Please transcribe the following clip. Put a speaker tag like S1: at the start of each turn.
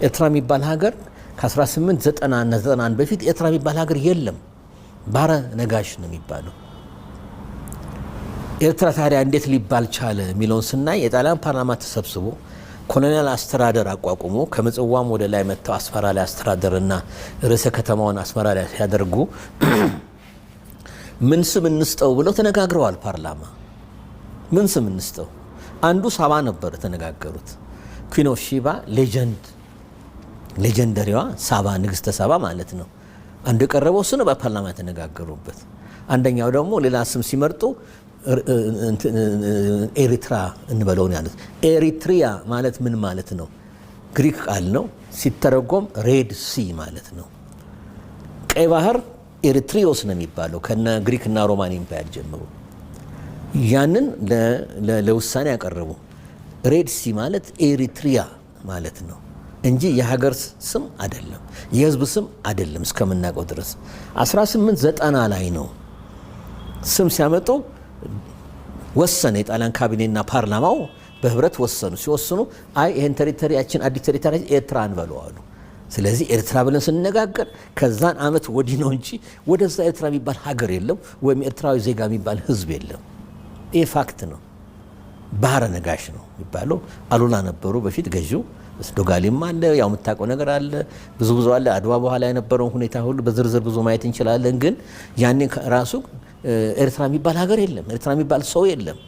S1: ኤርትራ የሚባል ሀገር ከ1891 በፊት ኤርትራ የሚባል ሀገር የለም። ባህረ ነጋሽ ነው የሚባለው። ኤርትራ ታዲያ እንዴት ሊባል ቻለ የሚለውን ስናይ የጣሊያን ፓርላማ ተሰብስቦ ኮሎኒያል አስተዳደር አቋቁሞ ከምጽዋም ወደ ላይ መጥተው አስመራ ላይ አስተዳደርና ርዕሰ ከተማውን አስመራ ላይ ሲያደርጉ ምን ስም እንስጠው ብለው ተነጋግረዋል። ፓርላማ ምን ስም እንስጠው? አንዱ ሳባ ነበር ተነጋገሩት። ኩዊን ኦፍ ሺባ ሌጀንደሪዋ ሳባ ንግስተ ሳባ ማለት ነው። አንዱ የቀረበው እሱ ነው፣ በፓርላማ የተነጋገሩበት። አንደኛው ደግሞ ሌላ ስም ሲመርጡ ኤሪትራ እንበለው ያሉት። ኤሪትሪያ ማለት ምን ማለት ነው? ግሪክ ቃል ነው፣ ሲተረጎም ሬድ ሲ ማለት ነው። ቀይ ባህር ኤሪትሪዮስ ነው የሚባለው ከነ ግሪክና ሮማን ኢምፓየር ጀምሮ። ያንን ለውሳኔ ያቀረቡ። ሬድ ሲ ማለት ኤሪትሪያ ማለት ነው እንጂ የሀገር ስም አይደለም፣ የህዝብ ስም አይደለም እስከምናውቀው ድረስ። 1890 ላይ ነው ስም ሲያመጡ ወሰነ። የጣሊያን ካቢኔና ፓርላማው በህብረት ወሰኑ። ሲወስኑ አይ ይሄን ቴሪቶሪያችን አዲስ ቴሪቶሪ ኤርትራ እንበለው አሉ። ስለዚህ ኤርትራ ብለን ስንነጋገር ከዛን አመት ወዲህ ነው እንጂ ወደዛ ኤርትራ የሚባል ሀገር የለም ወይም ኤርትራዊ ዜጋ የሚባል ህዝብ የለም። ይህ ፋክት ነው። ባህረ ነጋሽ ነው የሚባለው። አሉላ ነበሩ በፊት ገዢው። ዶጋሊም አለ፣ ያው የምታውቀው ነገር አለ፣ ብዙ አለ። አድዋ በኋላ የነበረውን ሁኔታ ሁሉ በዝርዝር ብዙ ማየት እንችላለን። ግን ያኔ ራሱ ኤርትራ የሚባል ሀገር የለም፣ ኤርትራ የሚባል ሰው የለም።